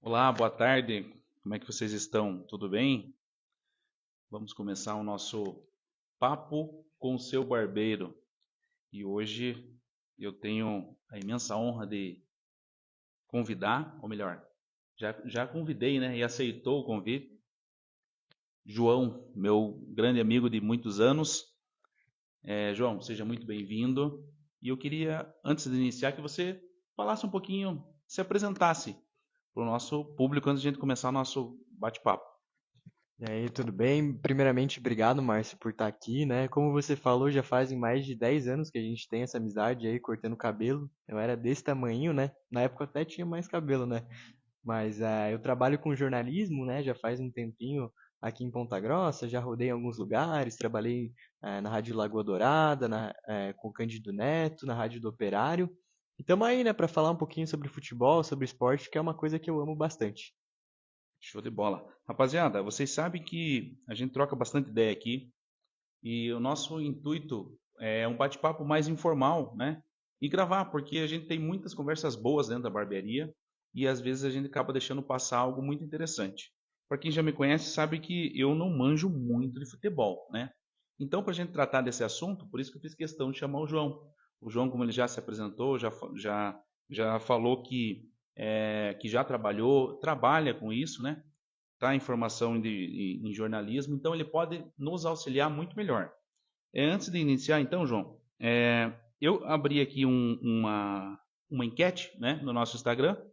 Olá, boa tarde. Como é que vocês estão? Tudo bem? Vamos começar o nosso papo com o seu barbeiro. E hoje eu tenho a imensa honra de convidar, ou melhor, já convidei, né? E aceitou o convite, João, meu grande amigo de muitos anos. João, seja muito bem-vindo. E eu queria, antes de iniciar, que você falasse um pouquinho, se apresentasse para o nosso público antes de a gente começar o nosso bate-papo. E aí, tudo bem? Primeiramente, obrigado, Márcio, por estar aqui, né? Como você falou, já fazem mais de 10 anos que a gente tem essa amizade aí, cortando cabelo. Eu era desse tamanho, né? Na época eu até tinha mais cabelo, né? Mas eu trabalho com jornalismo, né? Já faz um tempinho aqui em Ponta Grossa, já rodei em alguns lugares, trabalhei na Rádio Lagoa Dourada, com o Cândido Neto, na Rádio do Operário. E estamos aí, né, para falar um pouquinho sobre futebol, sobre esporte, que é uma coisa que eu amo bastante. Show de bola. Rapaziada, vocês sabem que a gente troca bastante ideia aqui e o nosso intuito é um bate-papo mais informal, né? E gravar, porque a gente tem muitas conversas boas dentro da barbearia e às vezes a gente acaba deixando passar algo muito interessante. Para quem já me conhece, sabe que eu não manjo muito de futebol, né? Então, para a gente tratar desse assunto, por isso que eu fiz questão de chamar o João. O João, como ele já se apresentou, já falou que já trabalha com isso, né? Tá? Em formação em jornalismo, então ele pode nos auxiliar muito melhor. Antes de iniciar, então, João, eu abri aqui uma enquete, né, no nosso Instagram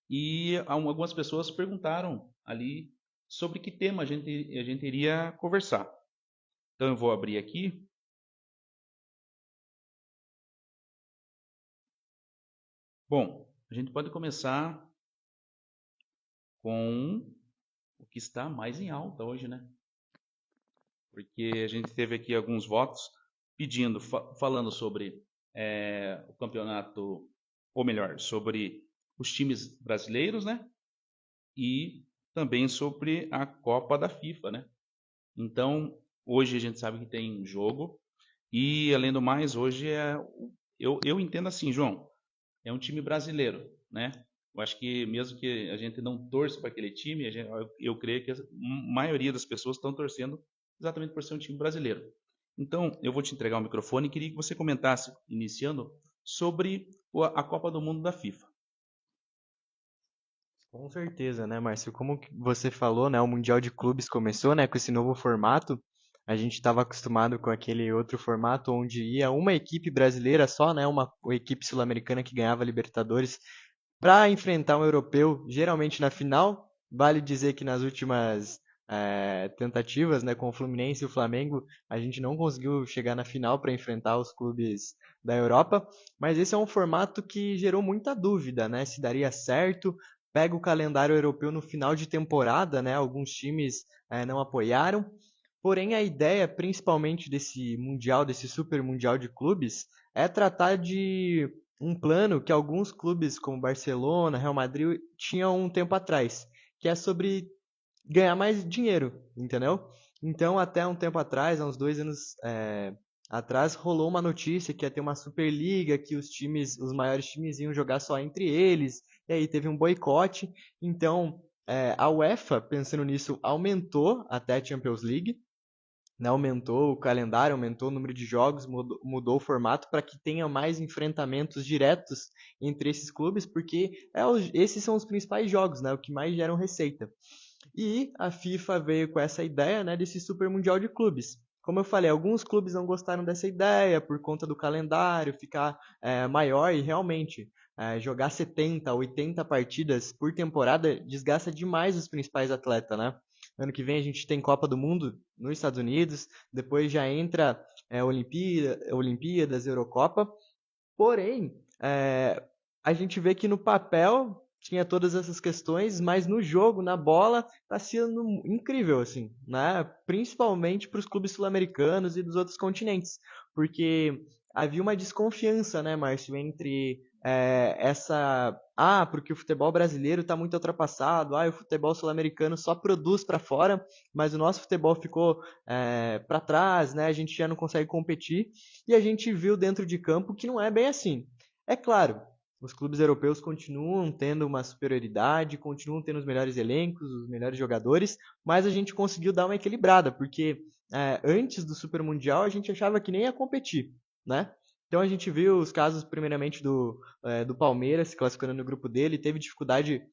e algumas pessoas perguntaram ali sobre que tema a gente iria conversar. Então eu vou abrir aqui. Bom, a gente pode começar com o que está mais em alta hoje, né? Porque a gente teve aqui alguns votos pedindo, falando sobre o campeonato, ou melhor, sobre os times brasileiros, né? E também sobre a Copa da FIFA, né? Então, hoje a gente sabe que tem jogo e, além do mais, hoje eu entendo assim, João, é um time brasileiro, né? Eu acho que mesmo que a gente não torça para aquele time, eu creio que a maioria das pessoas estão torcendo exatamente por ser um time brasileiro. Então, eu vou te entregar o microfone e queria que você comentasse, iniciando, sobre a Copa do Mundo da FIFA. Com certeza, né, Márcio? Como que você falou, né, o Mundial de Clubes começou, né, com esse novo formato. A gente estava acostumado com aquele outro formato onde ia uma equipe brasileira só, né, uma equipe sul-americana que ganhava a Libertadores para enfrentar um europeu, geralmente na final. Vale dizer que nas últimas tentativas, né, com o Fluminense e o Flamengo, a gente não conseguiu chegar na final para enfrentar os clubes da Europa, mas esse é um formato que gerou muita dúvida, né, se daria certo. Pega o calendário europeu no final de temporada, né, alguns times não apoiaram. Porém, a ideia, principalmente desse mundial, desse super mundial de clubes, é tratar de um plano que alguns clubes como Barcelona, Real Madrid tinham um tempo atrás, que é sobre ganhar mais dinheiro, entendeu? Então, até um tempo atrás, há uns 2 anos atrás, rolou uma notícia que ia ter uma Superliga, que os maiores times iam jogar só entre eles, e aí teve um boicote. Então, a UEFA, pensando nisso, aumentou até a Champions League, né, aumentou o calendário, aumentou o número de jogos, mudou o formato para que tenha mais enfrentamentos diretos entre esses clubes, porque esses são os principais jogos, né, o que mais geram receita. E a FIFA veio com essa ideia, né, desse Super Mundial de Clubes. Como eu falei, alguns clubes não gostaram dessa ideia por conta do calendário ficar maior e realmente jogar 70, 80 partidas por temporada desgasta demais os principais atletas, né? Ano que vem a gente tem Copa do Mundo nos Estados Unidos, depois já entra Olimpíadas, Eurocopa. Porém, a gente vê que no papel tinha todas essas questões, mas no jogo, na bola, tá sendo incrível, assim, né? Principalmente para os clubes sul-americanos e dos outros continentes, porque havia uma desconfiança, né, Márcio, entre porque o futebol brasileiro está muito ultrapassado, o futebol sul-americano só produz para fora, mas o nosso futebol ficou para trás, né? A gente já não consegue competir e a gente viu dentro de campo que não é bem assim. É claro, os clubes europeus continuam tendo uma superioridade, continuam tendo os melhores elencos, os melhores jogadores, mas a gente conseguiu dar uma equilibrada, porque antes do Super Mundial a gente achava que nem ia competir, né? Então a gente viu os casos, primeiramente, do Palmeiras se classificando no grupo dele, teve dificuldade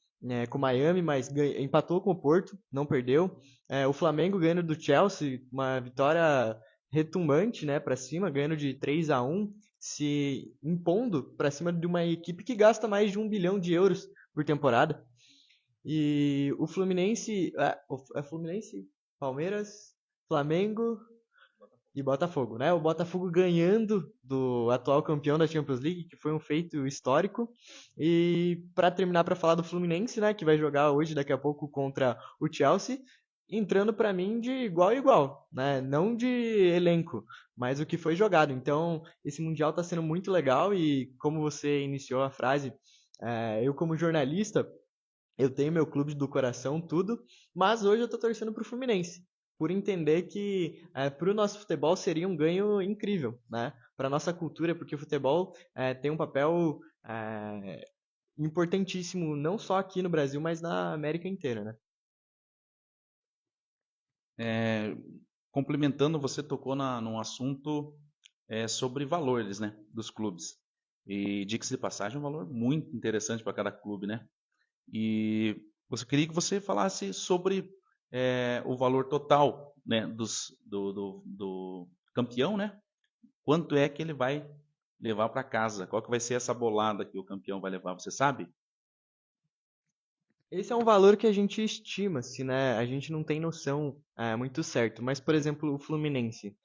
com o Miami, mas empatou com o Porto, não perdeu. O Flamengo ganhando do Chelsea, uma vitória retumbante, né, para cima, ganhando de 3-1, se impondo para cima de uma equipe que gasta mais de 1 bilhão de euros por temporada. E o Fluminense, Fluminense, Palmeiras, Flamengo e Botafogo, né? O Botafogo ganhando do atual campeão da Champions League, que foi um feito histórico. E para terminar, para falar do Fluminense, né, que vai jogar hoje daqui a pouco contra o Chelsea, entrando para mim de igual a igual, né? Não de elenco, mas o que foi jogado. Então, esse mundial está sendo muito legal e como você iniciou a frase, eu como jornalista eu tenho meu clube do coração, tudo, mas hoje eu tô torcendo pro Fluminense, por entender que pro nosso futebol seria um ganho incrível, né? Pra nossa cultura, porque o futebol tem um papel importantíssimo, não só aqui no Brasil, mas na América inteira, né? É, complementando, você tocou num assunto sobre valores, né, dos clubes. E diga-se de passagem, um valor muito interessante para cada clube, né? E você queria que você falasse sobre o valor total, né, do campeão, né? Quanto é que ele vai levar para casa? Qual que vai ser essa bolada que o campeão vai levar? Você sabe? Esse é um valor que a gente estima, se, né? A gente não tem noção muito certo. Mas, por exemplo, o Fluminense,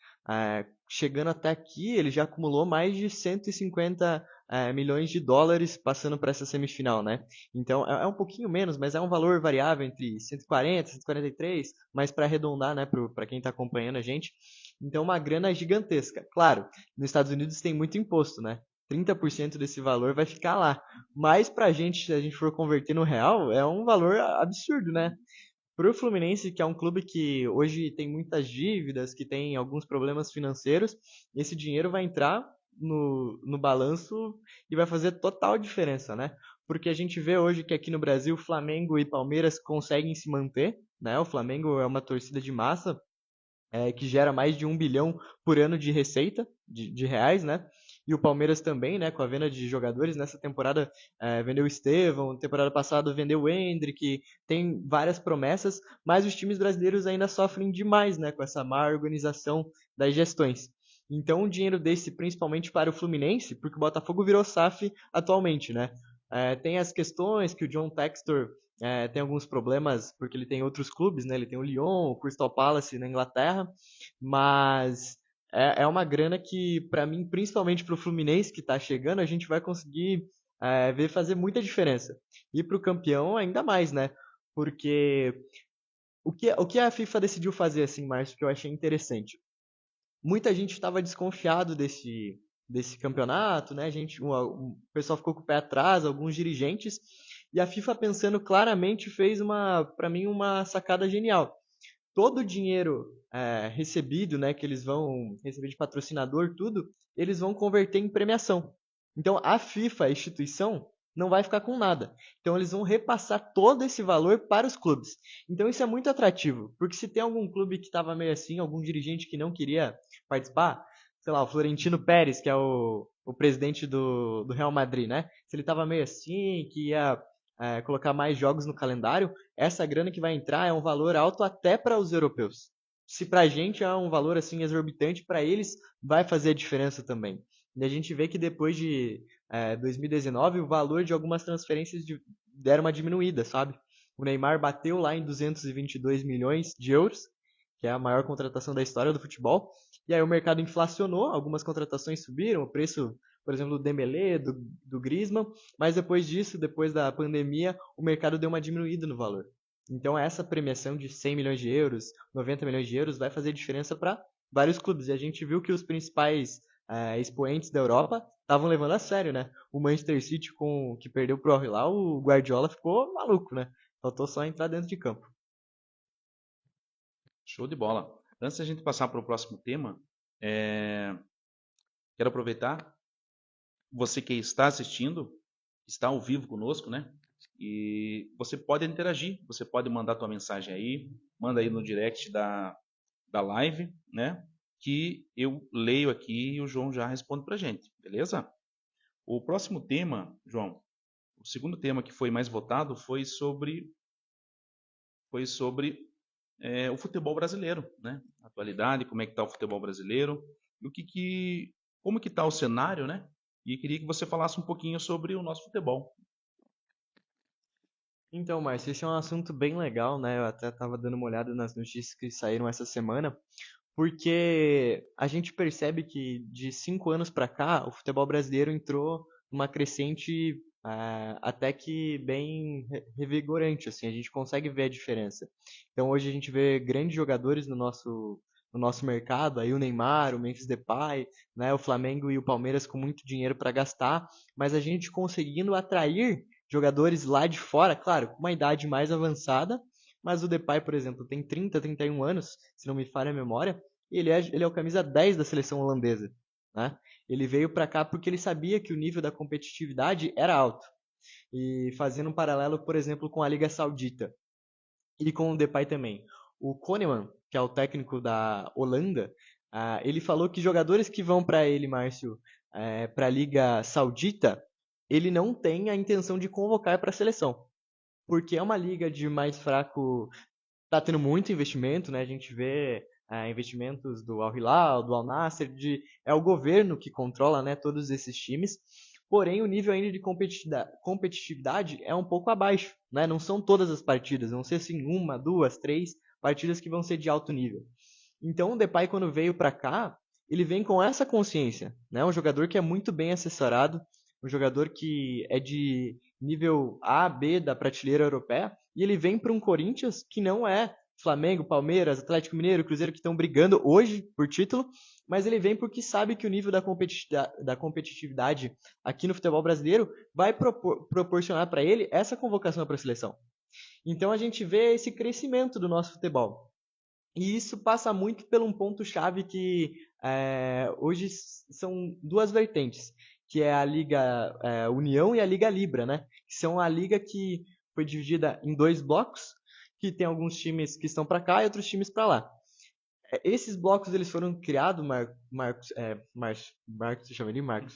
chegando até aqui, ele já acumulou mais de 150 milhões de dólares passando para essa semifinal, né? Então, é um pouquinho menos, mas é um valor variável entre 140 e 143, mas para arredondar, né, para quem está acompanhando a gente. Então, uma grana gigantesca. Claro, nos Estados Unidos tem muito imposto, né? 30% desse valor vai ficar lá. Mas pra gente, se a gente for converter no real, é um valor absurdo, né? Pro Fluminense, que é um clube que hoje tem muitas dívidas, que tem alguns problemas financeiros, esse dinheiro vai entrar no balanço e vai fazer total diferença, né? Porque a gente vê hoje que aqui no Brasil, Flamengo e Palmeiras conseguem se manter, né? O Flamengo é uma torcida de massa, que gera mais de 1 bilhão por ano de receita de reais, né? E o Palmeiras também, né, com a venda de jogadores. Nessa temporada vendeu o Estevão, temporada passada vendeu o Endrick, tem várias promessas, mas os times brasileiros ainda sofrem demais, né, com essa má organização das gestões. Então, um dinheiro desse, principalmente para o Fluminense, porque o Botafogo virou SAF atualmente, né? Tem as questões que o John Textor tem alguns problemas porque ele tem outros clubes, né? Ele tem o Lyon, o Crystal Palace na Inglaterra, mas é uma grana que, para mim, principalmente para o Fluminense que está chegando, a gente vai conseguir ver fazer muita diferença. E para o campeão, ainda mais, né? Porque o que a FIFA decidiu fazer, assim, Márcio, que eu achei interessante. Muita gente estava desconfiado desse campeonato, né? O pessoal ficou com o pé atrás, alguns dirigentes, e a FIFA pensando claramente fez para mim uma sacada genial. Todo o dinheiro recebido, né, que eles vão receber de patrocinador, tudo, eles vão converter em premiação. Então a FIFA, a instituição, não vai ficar com nada. Então eles vão repassar todo esse valor para os clubes. Então isso é muito atrativo, porque se tem algum clube que estava meio assim, algum dirigente que não queria participar, sei lá, o Florentino Pérez, que é o presidente do Real Madrid, né? Se ele estava meio assim, que ia colocar mais jogos no calendário, essa grana que vai entrar é um valor alto até para os europeus. Se para a gente é um valor assim exorbitante, para eles vai fazer a diferença também. E a gente vê que depois de 2019, o valor de algumas transferências deram uma diminuída, sabe? O Neymar bateu lá em 222 milhões de euros, que é a maior contratação da história do futebol. E aí o mercado inflacionou, algumas contratações subiram, o preço, por exemplo, do Dembélé, do Griezmann, mas depois disso, depois da pandemia, o mercado deu uma diminuída no valor. Então essa premiação de 100 milhões de euros, 90 milhões de euros, vai fazer diferença para vários clubes. E a gente viu que os principais expoentes da Europa estavam levando a sério, né? O Manchester City, que perdeu pro Al Hilal, o Guardiola ficou maluco, né? Faltou só entrar dentro de campo. Show de bola. Antes da gente passar para o próximo tema, quero aproveitar você que está assistindo está ao vivo conosco, né? E você pode interagir, você pode mandar tua mensagem aí, manda aí no direct da live, né? Que eu leio aqui e o João já responde pra gente, beleza? O próximo tema, João, o segundo tema que foi mais votado foi sobre o futebol brasileiro, né? A atualidade, como é que está o futebol brasileiro, e como que está o cenário, né? E queria que você falasse um pouquinho sobre o nosso futebol. Então, Márcio, esse é um assunto bem legal, né? Eu até estava dando uma olhada nas notícias que saíram essa semana, porque a gente percebe que de 5 anos para cá, o futebol brasileiro entrou numa crescente até que bem revigorante, assim, a gente consegue ver a diferença. Então hoje a gente vê grandes jogadores no nosso mercado, aí o Neymar, o Memphis Depay, né, o Flamengo e o Palmeiras com muito dinheiro para gastar, mas a gente conseguindo atrair jogadores lá de fora, claro, com uma idade mais avançada, mas o Depay, por exemplo, tem 30, 31 anos, se não me falha a memória, e ele é o camisa 10 da seleção holandesa, né? Ele veio para cá porque ele sabia que o nível da competitividade era alto. E fazendo um paralelo, por exemplo, com a Liga Saudita e com o Depay também. O Koeman, que é o técnico da Holanda, ele falou que jogadores que vão para ele, Márcio, para a Liga Saudita, ele não tem a intenção de convocar para a seleção, porque é uma liga de mais fraco, está tendo muito investimento, né? A gente vê investimentos do Al Hilal, do Al Nassr, é o governo que controla, né, todos esses times. Porém, o nível ainda de competitividade é um pouco abaixo, né? Não são todas as partidas, vão ser assim uma, duas, três partidas que vão ser de alto nível. Então, o Depay quando veio para cá, ele vem com essa consciência, né? Um jogador que é muito bem assessorado, um jogador que é de nível A, B da prateleira europeia, e ele vem para um Corinthians que não é Flamengo, Palmeiras, Atlético Mineiro, Cruzeiro que estão brigando hoje por título, mas ele vem porque sabe que o nível da competitividade aqui no futebol brasileiro vai proporcionar para ele essa convocação para a seleção. Então a gente vê esse crescimento do nosso futebol. E isso passa muito por um ponto-chave que hoje são duas vertentes, que é a Liga União e a Liga Libra, né? Que são a liga que foi dividida em dois blocos, que tem alguns times que estão para cá e outros times para lá. Esses blocos eles foram criados, Marcos, deixa eu ver ali, Marcos,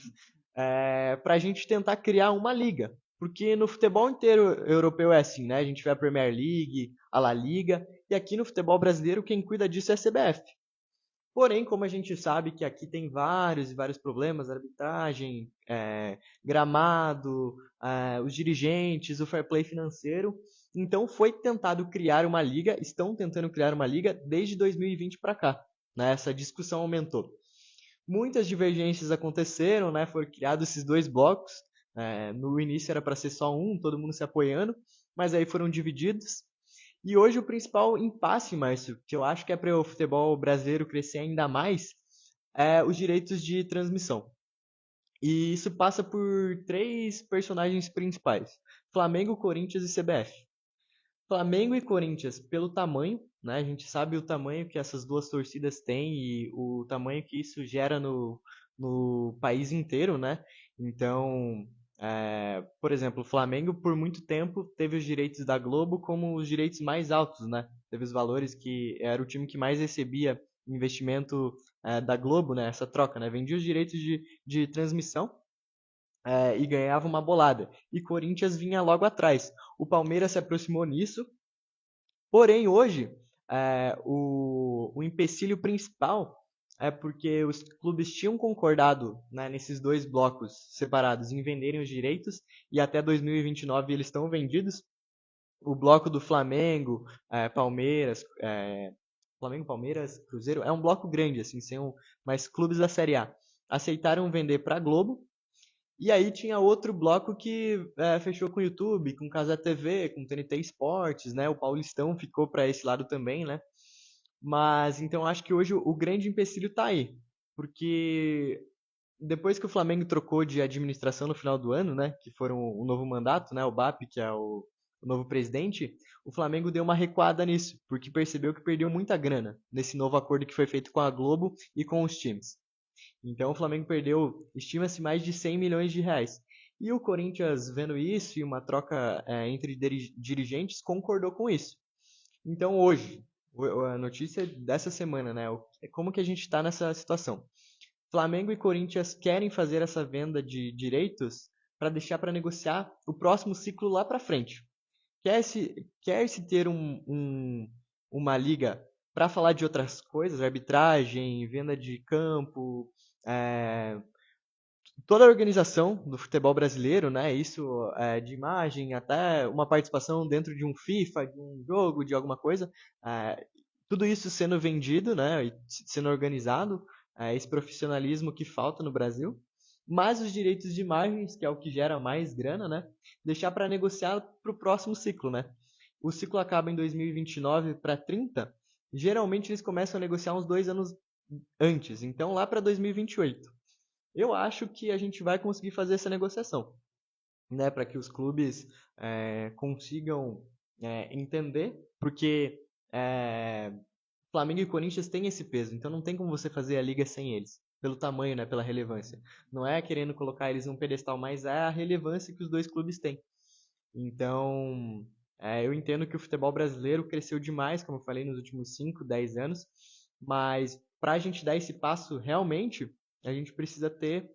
para a gente tentar criar uma liga. Porque no futebol inteiro europeu é assim, né? A gente vê a Premier League, a La Liga, e aqui no futebol brasileiro quem cuida disso é a CBF. Porém, como a gente sabe que aqui tem vários e vários problemas, arbitragem, gramado, os dirigentes, o fair play financeiro, então foi tentado criar uma liga, estão tentando criar uma liga desde 2020 para cá, né? Essa discussão aumentou. Muitas divergências aconteceram, né? Foram criados esses dois blocos. No início era para ser só um, todo mundo se apoiando, mas aí foram divididos. E hoje o principal impasse, Márcio, que eu acho que é para o futebol brasileiro crescer ainda mais, é os direitos de transmissão. E isso passa por três personagens principais: Flamengo, Corinthians e CBF. Flamengo e Corinthians pelo tamanho, né? A gente sabe o tamanho que essas duas torcidas têm e o tamanho que isso gera no país inteiro, né? Então, por exemplo, o Flamengo por muito tempo teve os direitos da Globo como os direitos mais altos, né? Teve os valores que era o time que mais recebia investimento da Globo, né? Essa troca, né? Vendia os direitos de transmissão e ganhava uma bolada. E Corinthians vinha logo atrás. O Palmeiras se aproximou nisso, porém hoje o empecilho principal é porque os clubes tinham concordado, né, nesses dois blocos separados em venderem os direitos e até 2029 eles estão vendidos. O bloco do Flamengo, Palmeiras, Flamengo, Palmeiras, Cruzeiro, é um bloco grande, assim, são mais clubes da Série A. Aceitaram vender para a Globo. E aí tinha outro bloco que fechou com o YouTube, com Casa TV, com TNT Esportes, né? O Paulistão ficou para esse lado também, né? Mas então acho que hoje o grande empecilho tá aí, porque depois que o Flamengo trocou de administração no final do ano, né? Que foram o novo mandato, né? O BAP, que é o novo presidente, o Flamengo deu uma recuada nisso, porque percebeu que perdeu muita grana nesse novo acordo que foi feito com a Globo e com os times. Então o Flamengo perdeu, estima-se, mais de 100 milhões de reais. E o Corinthians, vendo isso e uma troca entre dirigentes, concordou com isso. Então, hoje, a notícia dessa semana, né? Como que a gente está nessa situação? Flamengo e Corinthians querem fazer essa venda de direitos para deixar para negociar o próximo ciclo lá para frente. Quer-se ter uma liga para falar de outras coisas, arbitragem, venda de campo, é, toda a organização do futebol brasileiro, né? Isso de imagem, até uma participação dentro de um FIFA, de um jogo, de alguma coisa, tudo isso sendo vendido, né? E sendo organizado, esse profissionalismo que falta no Brasil. Mas os direitos de imagens, que é o que gera mais grana, né? Deixar para negociar para o próximo ciclo, né? O ciclo acaba em 2029 para 30. Geralmente eles começam a negociar uns 2 anos antes, então lá para 2028. Eu acho que a gente vai conseguir fazer essa negociação, né, para que os clubes consigam entender, porque Flamengo e Corinthians têm esse peso, então não tem como você fazer a liga sem eles, pelo tamanho, né, pela relevância. Não é querendo colocar eles num pedestal, mas é a relevância que os dois clubes têm. Então, eu entendo que o futebol brasileiro cresceu demais, como eu falei, nos últimos 5, 10 anos, mas para a gente dar esse passo realmente, a gente precisa ter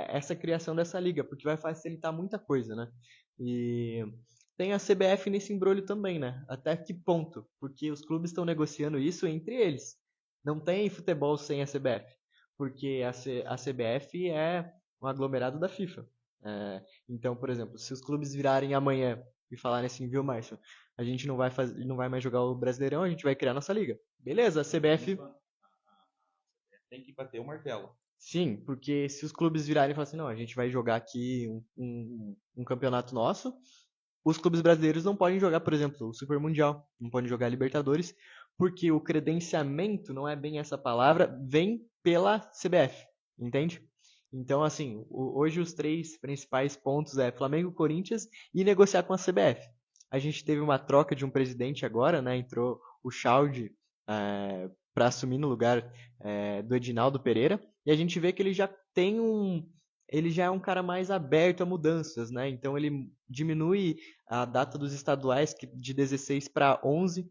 essa criação dessa liga, porque vai facilitar muita coisa, né? E tem a CBF nesse embrolho também, né? Até que ponto? Porque os clubes estão negociando isso entre eles. Não tem futebol sem a CBF, porque a CBF é um aglomerado da FIFA. Então, por exemplo, se os clubes virarem amanhã e falarem assim, viu, Márcio, a gente não vai mais jogar o Brasileirão, a gente vai criar nossa liga. Beleza, a CBF. Tem que bater o martelo. Sim, porque se os clubes virarem e falarem assim, não, a gente vai jogar aqui um campeonato nosso, os clubes brasileiros não podem jogar, por exemplo, o Super Mundial, não podem jogar Libertadores, porque o credenciamento, não é bem essa palavra, vem pela CBF, entende? Então, assim, hoje os 3 principais pontos é Flamengo, Corinthians e negociar com a CBF. A gente teve uma troca de um presidente agora, né? Entrou o Chaldi para assumir no lugar do Edinaldo Pereira, e a gente vê que ele já tem ele já é um cara mais aberto a mudanças, né? Então ele diminui a data dos estaduais de 16 para 11.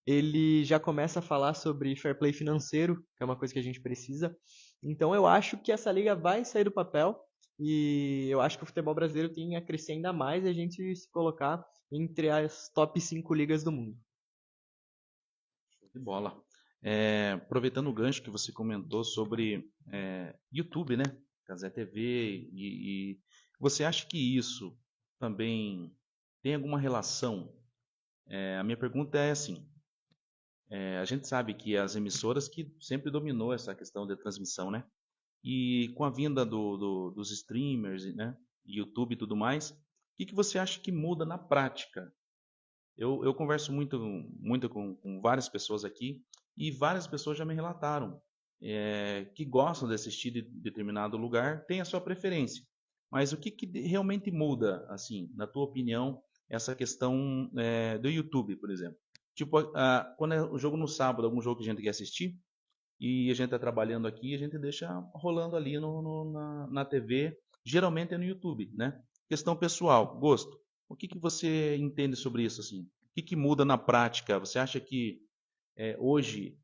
Ele já começa a falar sobre fair play financeiro, que é uma coisa que a gente precisa. Então eu acho que essa liga vai sair do papel e eu acho que o futebol brasileiro tem a crescer ainda mais e a gente se colocar entre as top 5 ligas do mundo. Show de bola. Aproveitando o gancho que você comentou sobre YouTube, né? Cazé TV, e você acha que isso também tem alguma relação? A minha pergunta é assim: a gente sabe que as emissoras que sempre dominou essa questão de transmissão, né? E com a vinda dos streamers, né? YouTube e tudo mais, o que você acha que muda na prática? Eu converso muito com várias pessoas aqui e várias pessoas já me relataram que gostam de assistir de determinado lugar, tem a sua preferência. Mas o que realmente muda, assim, na tua opinião, essa questão do YouTube, por exemplo? Tipo, quando é o jogo no sábado, algum jogo que a gente quer assistir, e a gente está trabalhando aqui, a gente deixa rolando ali na TV, geralmente é no YouTube, né? Questão pessoal, gosto. O que você entende sobre isso, assim? O que muda na prática? Você acha que hoje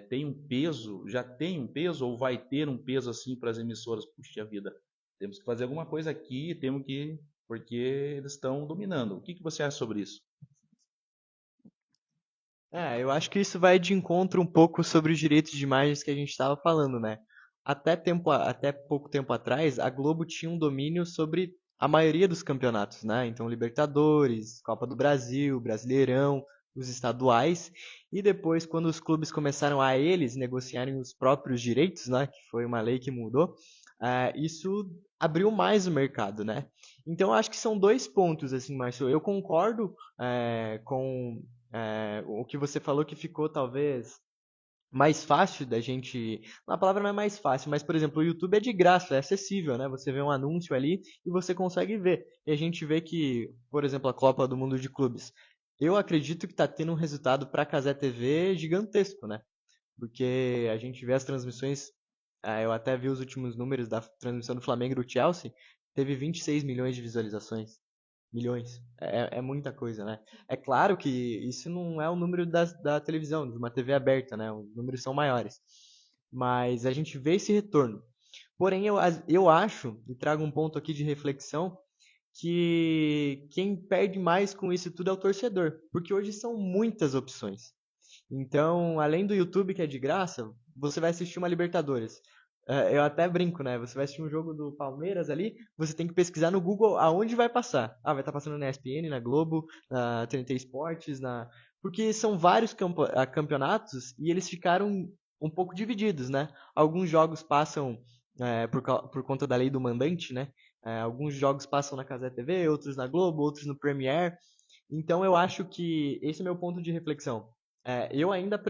tem um peso, já tem um peso ou vai ter um peso assim para as emissoras? Puxa vida, temos que fazer alguma coisa aqui, temos que, porque eles estão dominando. O que você acha sobre isso? Eu acho que isso vai de encontro um pouco sobre os direitos de imagens que a gente estava falando, né? Até pouco tempo atrás, a Globo tinha um domínio sobre a maioria dos campeonatos, né? Então, Libertadores, Copa do Brasil, Brasileirão, os estaduais. E depois, quando os clubes começaram a eles negociarem os próprios direitos, né? Que foi uma lei que mudou, isso abriu mais o mercado, né? Então, eu acho que são 2 pontos, assim, Márcio. Eu concordo com o que você falou que ficou talvez mais fácil da gente. A palavra não é mais fácil, mas por exemplo, o YouTube é de graça, é acessível, né? Você vê um anúncio ali e você consegue ver. E a gente vê que, por exemplo, a Copa do Mundo de Clubes. Eu acredito que está tendo um resultado para a Cazé TV gigantesco, né? Porque a gente vê as transmissões. Eu até vi os últimos números da transmissão do Flamengo e do Chelsea. teve 26 milhões de visualizações. Milhões. É muita coisa, né? É claro que isso não é o número da televisão, de uma TV aberta, né? Os números são maiores. Mas a gente vê esse retorno. Porém, eu acho, e trago um ponto aqui de reflexão, que quem perde mais com isso tudo é o torcedor. Porque hoje são muitas opções. Então, além do YouTube, que é de graça, você vai assistir uma Libertadores. Eu até brinco, né? Você vai assistir um jogo do Palmeiras ali, você tem que pesquisar no Google aonde vai passar. Ah, vai estar passando na ESPN, na Globo, na TNT Esportes, porque são vários campeonatos e eles ficaram um pouco divididos, né? Alguns jogos passam por conta da lei do mandante, né? Alguns jogos passam na Cazé TV, outros na Globo, outros no Premiere. Então eu acho que esse é o meu ponto de reflexão. Eu ainda